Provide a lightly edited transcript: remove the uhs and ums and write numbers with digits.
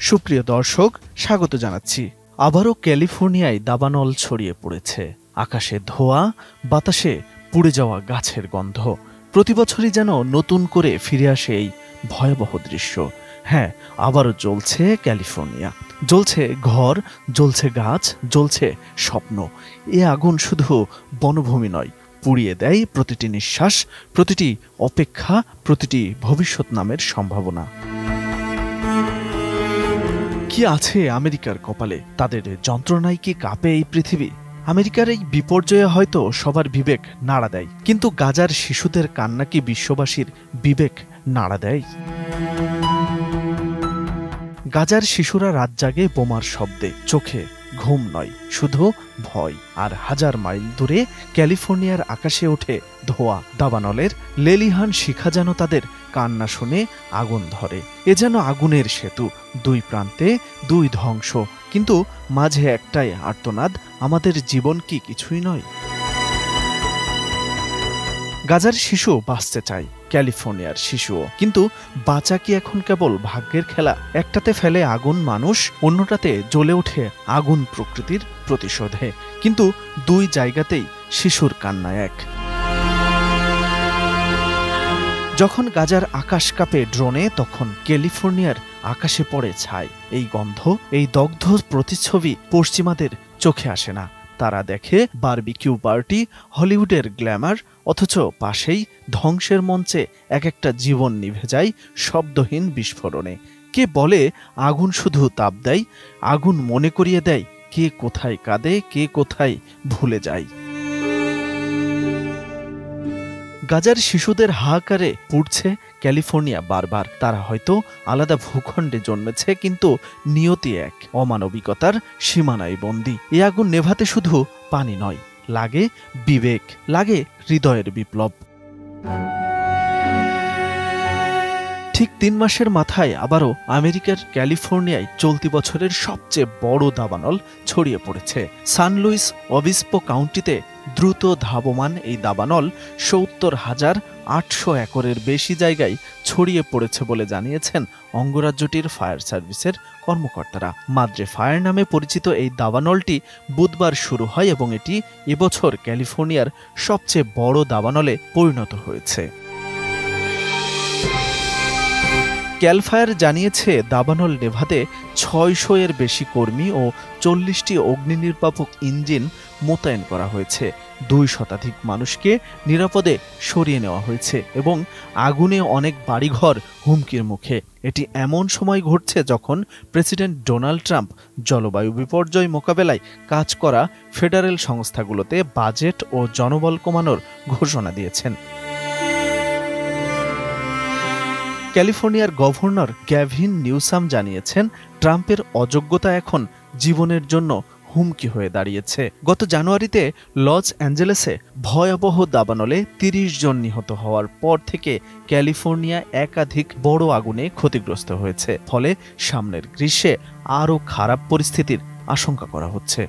সুপ্রিয় দর্শক, স্বাগত জানাচ্ছি। আবারও ক্যালিফোর্নিয়ায় দাবানল ছড়িয়ে পড়েছে। আকাশে ধোঁয়া, বাতাসে পুড়ে যাওয়া গাছের গন্ধ। প্রতিবছরই যেন নতুন করে ফিরে আসে এই ভয়াবহ দৃশ্য। হ্যাঁ, আবারও জ্বলছে ক্যালিফোর্নিয়া, জ্বলছে ঘর, জ্বলছে গাছ, জ্বলছে স্বপ্ন। এ আগুন শুধু বনভূমি নয়, পুড়িয়ে দেয় প্রতিটি নিঃশ্বাস, প্রতিটি অপেক্ষা, প্রতিটি ভবিষ্যৎ নামের সম্ভাবনা। কি আছে আমেরিকার কপালে? তাদের যন্ত্রণায় কি কাঁপে এই পৃথিবী? আমেরিকার এই বিপর্যয়ে হয়তো সবার বিবেক নাড়া দেয়, কিন্তু গাজার শিশুদের কান্না কি বিশ্ববাসীর বিবেক নাড়া দেয়? গাজার শিশুরা রাত জাগে বোমার শব্দে, চোখে ঘুম নয়, শুধু ভয়। আর হাজার মাইল দূরে ক্যালিফোর্নিয়ার আকাশে ওঠে ধোঁয়া। দাবানলের লেলিহান শিখা যেন তাদের কান্না শুনে আগুন ধরে। এ যেন আগুনের সেতু, দুই প্রান্তে দুই ধ্বংস, কিন্তু মাঝে একটাই আর্তনাদ, আমাদের জীবন কি কিছুই নয়? গাজার শিশু বাঁচতে চায়, ক্যালিফোর্নিয়ার শিশুও, কিন্তু বাঁচা কি এখন কেবল ভাগ্যের খেলা? একটাতে ফেলে আগুন মানুষ, অন্যটাতে জ্বলে ওঠে আগুন প্রকৃতির প্রতিশোধে। কিন্তু দুই জায়গাতেই শিশুর কান্না এক। যখন গাজার আকাশ কাঁপে ড্রোনে, তখন ক্যালিফোর্নিয়ার আকাশে পড়ে ছাই। এই গন্ধ, এই দগ্ধ প্রতিচ্ছবি পশ্চিমাদের চোখে আসে না। তারা দেখে বারবিকিউ পার্টি, হলিউডের গ্ল্যামার, অথচ পাশেই ধ্বংসের মঞ্চে এক একটা জীবন নিভে যায় শব্দহীন বিস্ফোরণে। কে বলে আগুন শুধু তাপ দেয়? আগুন মনে করিয়ে দেয় কে কোথায় কাঁদে, কে কোথায় ভুলে যায়। গাজার শিশুদের হাহাকারে পুড়ছে ক্যালিফোর্নিয়া বারবার। তারা হয়তো আলাদা ভূখণ্ডে জন্মেছে, কিন্তু নিয়তি এক, অমানবিকতার সীমানায় বন্দী। এ আগুন নেভাতে শুধু পানি নয়, লাগে বিবেক, লাগে হৃদয়ের বিপ্লব। ঠিক ৩ মাসের মাথায় আবারও আমেরিকার ক্যালিফোর্নিয়ায় চলতি বছরের সবচেয়ে বড় দাবানল ছড়িয়ে পড়েছে। সান লুইস ওবিস্পো কাউন্টিতে দ্রুত ধাবমান এই দাবানল ৭০,৮০০ একরের বেশি জায়গায় ছড়িয়ে পড়েছে বলে জানিয়েছেন অঙ্গরাজ্যটির ফায়ার সার্ভিসের কর্মকর্তারা। মাদ্রে ফায়ার নামে পরিচিত এই দাবানলটি বুধবার শুরু হয় এবং এটি এবছর ক্যালিফোর্নিয়ার সবচেয়ে বড় দাবানলে পরিণত হয়েছে। ক্যাল ফায়ার জানিয়েছে, দাবানল নেভাতে ৬০০ এর বেশি কর্মী ও ৪০টি অগ্নি নির্বাপক ইঞ্জিন মোতায়েন করা হয়েছে। ২ শতাধিক মানুষকে নিরাপদে সরিয়ে নেওয়া হয়েছে এবং আগুনে অনেক বাড়িঘর হুমকির মুখে। এটি এমন সময় ঘটছে যখন প্রেসিডেন্ট ডোনাল্ড ট্রাম্প জলবায়ু বিপর্যয় মোকাবেলায় কাজ করা ফেডারেল সংস্থাগুলোতে বাজেট ও জনবল কমানোর ঘোষণা দিয়েছেন। ক্যালিফোর্নিয়ার গভর্নর গ্যাভিন নিউসাম জানিয়েছেন, ট্রাম্পের অযোগ্যতা এখন জীবনের জন্য হুমকি হয়ে দাঁড়িয়েছে। গত জানুয়ারিতে লস অ্যাঞ্জেলেসে ভয়াবহ দাবানলে ৩০ জন নিহত হওয়ার পর থেকে ক্যালিফোর্নিয়া একাধিক বড় আগুনে ক্ষতিগ্রস্ত হয়েছে। ফলে সামনের গ্রীষ্মে আরও খারাপ পরিস্থিতির আশঙ্কা করা হচ্ছে।